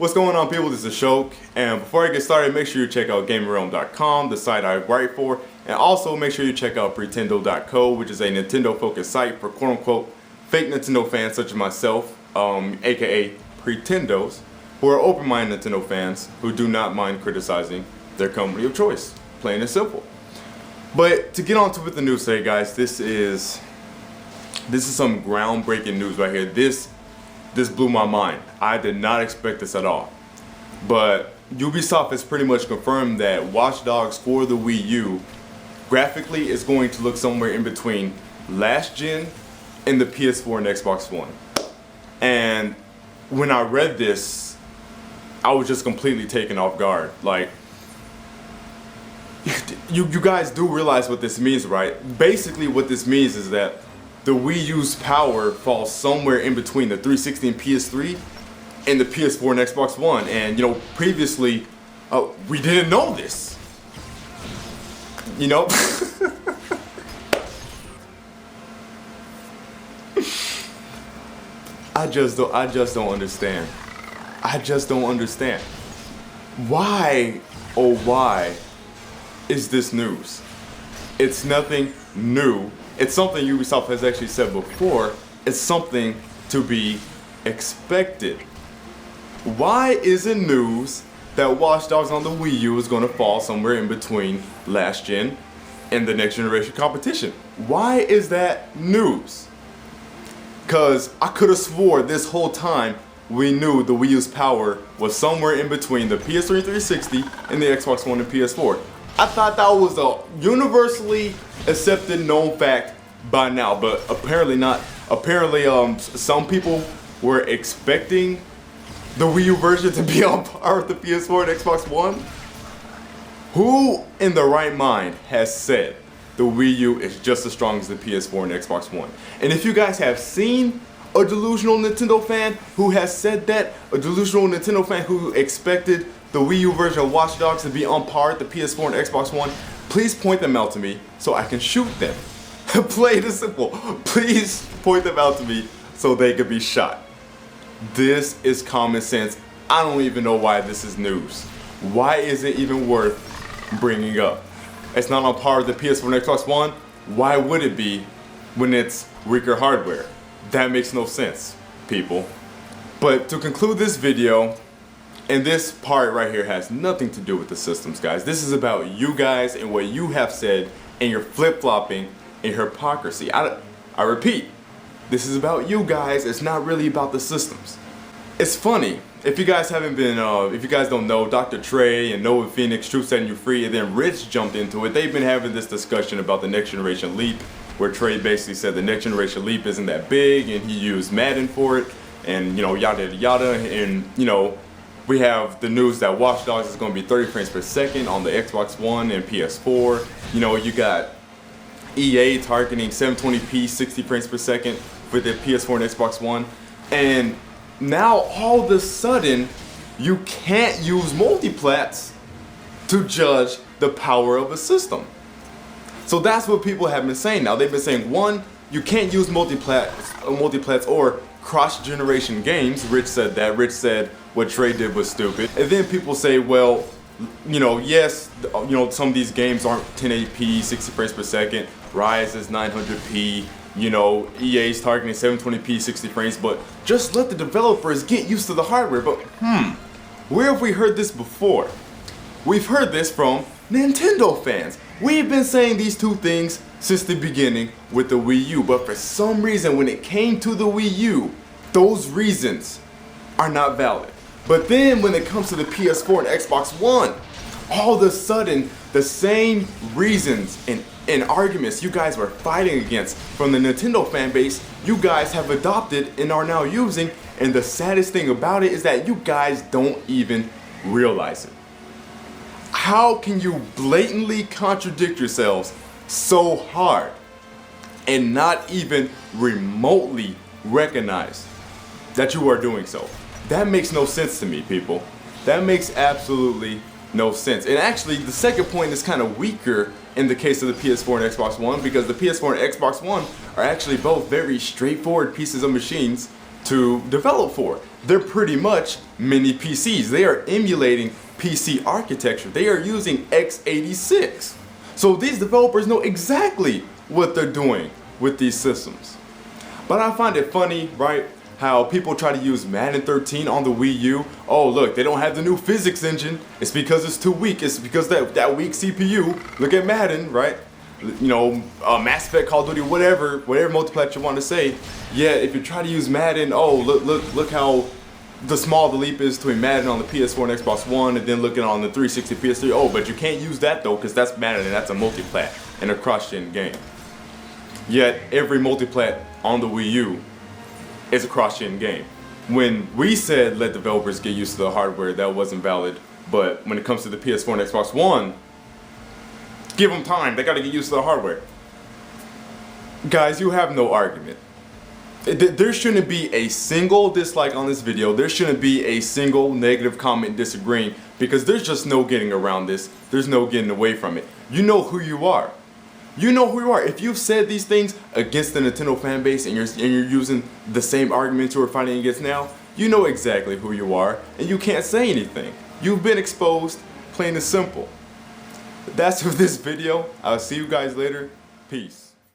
What's going on, people? This is Shok, and before I get started, make sure you check out GamerRealm.com, the site I write for, and also make sure you check out Pretendo.co, which is a Nintendo-focused site for quote-unquote fake Nintendo fans such as myself, aka Pretendos, who are open-minded Nintendo fans who do not mind criticizing their company of choice, plain and simple. But to get on to with the news today, guys, this is some groundbreaking news right here. This blew my mind. I did not expect this at all. But Ubisoft has pretty much confirmed that Watch Dogs for the Wii U graphically is going to look somewhere in between last gen and the PS4 and Xbox One. And when I read this, I was just completely taken off guard. Like, you guys do realize what this means, right? Basically what this means is that the Wii U's power falls somewhere in between the 360 and PS3 and the PS4 and Xbox One. And you know, previously, we didn't know this. You know? I just don't understand. I just don't understand. Why, oh why, is this news? It's nothing new. It's something Ubisoft has actually said before. It's something to be expected. Why is it news that Watch Dogs on the Wii U is going to fall somewhere in between last gen and the next generation competition? Why is that news? Because I could have swore this whole time we knew the Wii U's power was somewhere in between the PS3 360 and the Xbox One and PS4. I thought that was a universally accepted known fact by now, but apparently not. Apparently, some people were expecting the Wii U version to be on par with the PS4 and Xbox One. Who in the right mind has said the Wii U is just as strong as the PS4 and Xbox One? And if you guys have seen a delusional Nintendo fan who has said that, a delusional Nintendo fan who expected the Wii U version of Watch Dogs to be on par with the PS4 and Xbox One, please point them out to me so I can shoot them. Plain and simple. Please point them out to me so they could be shot. This is common sense. I don't even know why this is news. Why is it even worth bringing up? It's not on par with the PS4 and Xbox One. Why would it be when it's weaker hardware? That makes no sense, people. But to conclude this video, and this part right here has nothing to do with the systems, guys. This is about you guys and what you have said and your flip-flopping and hypocrisy. I repeat, this is about you guys. It's not really about the systems. It's funny. If you guys haven't been, if you guys don't know, Dr. Trey and Noah Phoenix, Truth Setting You Free, and then Rich jumped into it. They've been having this discussion about the next generation leap, where Trey basically said the next generation leap isn't that big, and he used Madden for it, and you know, yada yada, and you know, we have the news that Watch Dogs is going to be 30 frames per second on the Xbox One and PS4. You know, you got EA targeting 720p 60 frames per second for the PS4 and Xbox One, and now all of a sudden you can't use multiplats to judge the power of a system. So that's what people have been saying now. They've been saying, one, you can't use multiplats or cross-generation games. Rich said that. Rich said what Trey did was stupid. And then people say, well, you know, yes, you know, some of these games aren't 1080p, 60 frames per second. Rise is 900p. You know, EA's targeting 720p, 60 frames. But just let the developers get used to the hardware. But where have we heard this before? We've heard this from Nintendo fans. We've been saying these two things since the beginning with the Wii U, but for some reason when it came to the Wii U, those reasons are not valid. But then when it comes to the PS4 and Xbox One, all of a sudden the same reasons and arguments you guys were fighting against from the Nintendo fan base, you guys have adopted and are now using, and the saddest thing about it is that you guys don't even realize it. How can you blatantly contradict yourselves so hard and not even remotely recognize that you are doing so? That makes no sense to me, people. That makes absolutely no sense. And actually, the second point is kind of weaker in the case of the PS4 and Xbox One, because the PS4 and Xbox One are actually both very straightforward pieces of machines to develop for. They're pretty much mini PCs. They are emulating PC architecture. They are using x86. So these developers know exactly what they're doing with these systems. But I find it funny, right, how people try to use Madden 13 on the Wii U. Oh, look, they don't have the new physics engine. It's because it's too weak. It's because that weak CPU. Look at Madden, right? You know, Mass Effect, Call of Duty, whatever multiplayer you want to say. Yeah, if you try to use Madden, oh, look how the small the leap is between Madden on the PS4 and Xbox One, and then looking on the 360 PS3. Oh, but you can't use that though, because that's Madden and that's a multiplat and a cross-gen game. Yet every multiplat on the Wii U is a cross-gen game. When we said let developers get used to the hardware, that wasn't valid. But when it comes to the PS4 and Xbox One, give them time. They got to get used to the hardware. Guys, you have no argument. There shouldn't be a single dislike on this video. There shouldn't be a single negative comment disagreeing, because there's just no getting around this. There's no getting away from it. You know who you are. You know who you are. If you've said these things against the Nintendo fan base and you're using the same arguments you were fighting against now, you know exactly who you are, and you can't say anything. You've been exposed, plain and simple. That's for this video. I'll see you guys later. Peace.